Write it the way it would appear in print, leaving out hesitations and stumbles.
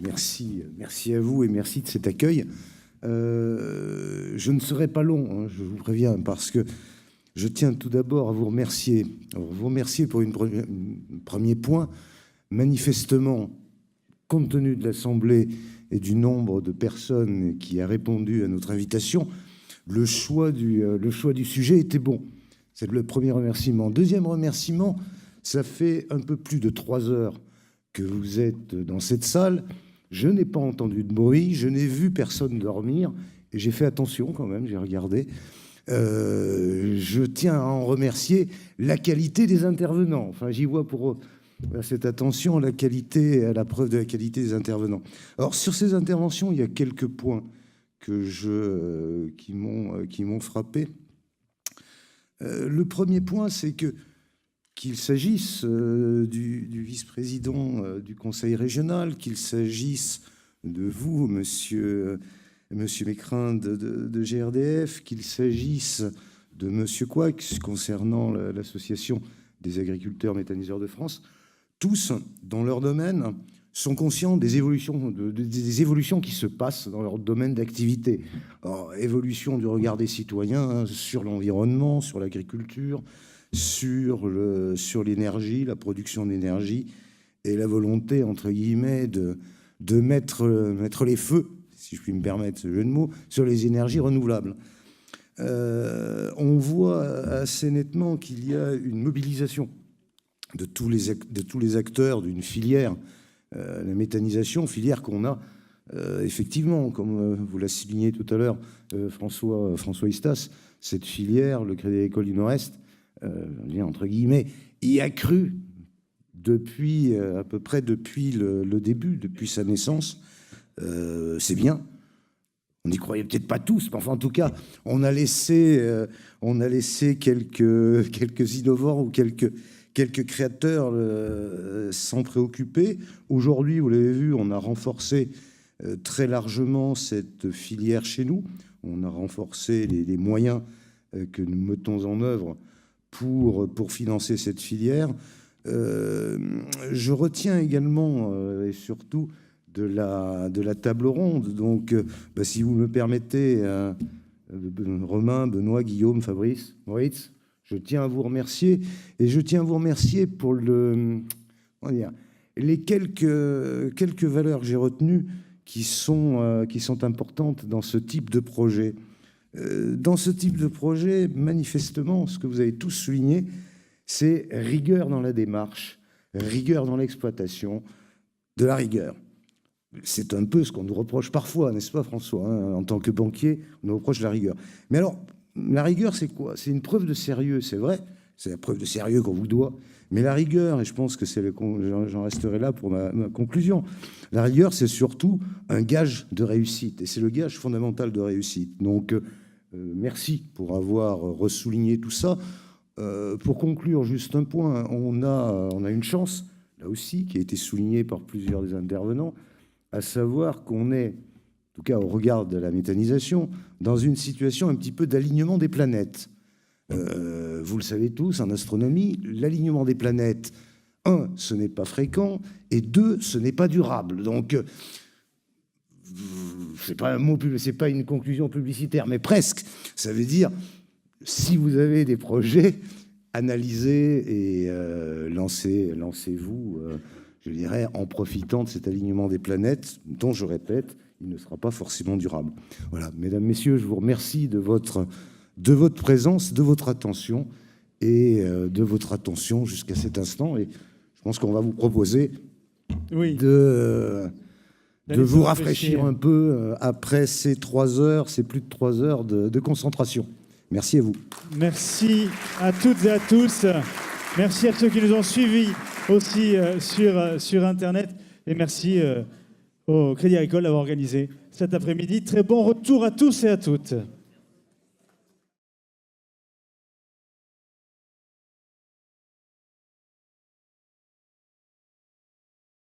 merci à vous et merci de cet accueil. Je ne serai pas long, hein, je vous préviens, parce que je tiens tout d'abord à vous remercier. Vous remercier pour un premier point. Manifestement, compte tenu de l'Assemblée et du nombre de personnes qui a répondu à notre invitation, le choix du sujet était bon. C'est le premier remerciement. Deuxième remerciement, ça fait un peu plus de 3 heures que vous êtes dans cette salle. Je n'ai pas entendu de bruit, je n'ai vu personne dormir, et j'ai fait attention quand même, j'ai regardé. Je tiens à en remercier la qualité des intervenants. Enfin, j'y vois pour cette attention à la qualité, à la preuve de la qualité des intervenants. Alors, sur ces interventions, il y a quelques points qui m'ont frappé. Le premier point, c'est qu'il s'agisse du vice-président du Conseil régional, qu'il s'agisse de vous, monsieur Mécrin de GRDF, qu'il s'agisse de monsieur Couac concernant l'association des agriculteurs méthaniseurs de France, tous, dans leur domaine, sont conscients des évolutions qui se passent dans leur domaine d'activité. Alors, évolution du regard des citoyens sur l'environnement, sur l'agriculture, sur l'énergie, la production d'énergie, et la volonté, entre guillemets, de mettre les feux, si je puis me permettre ce jeu de mots, sur les énergies renouvelables. On voit assez nettement qu'il y a une mobilisation de tous les acteurs d'une filière, la méthanisation, filière qu'on a effectivement, comme vous l'avez souligné tout à l'heure, François Istas, cette filière, le Crédit Agricole du Nord-Est, entre guillemets, y a cru depuis à peu près depuis le début, depuis sa naissance. C'est bien. On n'y croyait peut-être pas tous, mais enfin, en tout cas, on a laissé quelques innovants ou quelques créateurs s'en préoccuper. Aujourd'hui, vous l'avez vu, on a renforcé très largement cette filière chez nous. On a renforcé les moyens que nous mettons en œuvre pour financer cette filière. Je retiens également, et surtout, de la table ronde. Donc, si vous me permettez, Romain, Benoît, Guillaume, Fabrice, Moritz, je tiens à vous remercier. Et je tiens à vous remercier pour les quelques valeurs que j'ai retenues qui sont importantes dans ce type de projet. Dans ce type de projet, manifestement, ce que vous avez tous souligné, c'est rigueur dans la démarche, rigueur dans l'exploitation, de la rigueur. C'est un peu ce qu'on nous reproche parfois, n'est-ce pas, François, hein, en tant que banquier, on nous reproche la rigueur. Mais alors, la rigueur, c'est quoi? C'est une preuve de sérieux, c'est vrai, c'est la preuve de sérieux qu'on vous doit. Mais la rigueur, et je pense que j'en resterai là pour ma conclusion, la rigueur, c'est surtout un gage de réussite, et c'est le gage fondamental de réussite. Donc, merci pour avoir ressouligné tout ça. Pour conclure, juste un point, on a une chance, là aussi, qui a été soulignée par plusieurs des intervenants, à savoir qu'on est, en tout cas au regard de la méthanisation, dans une situation un petit peu d'alignement des planètes. Vous le savez tous, en astronomie, l'alignement des planètes, 1, ce n'est pas fréquent, et 2, ce n'est pas durable. Donc, c'est pas un mot, c'est pas une conclusion publicitaire, mais presque. Ça veut dire, si vous avez des projets, analysez et lancez-vous, je dirais, en profitant de cet alignement des planètes, dont, je répète, il ne sera pas forcément durable. Voilà, mesdames, messieurs, je vous remercie de votre présence, de votre attention jusqu'à cet instant. Et je pense qu'on va vous proposer de vous rafraîchir un peu après ces 3 heures, ces plus de 3 heures de concentration. Merci à vous. Merci à toutes et à tous. Merci à ceux qui nous ont suivis aussi sur Internet. Et merci au Crédit Agricole d'avoir organisé cet après-midi. Très bon retour à tous et à toutes.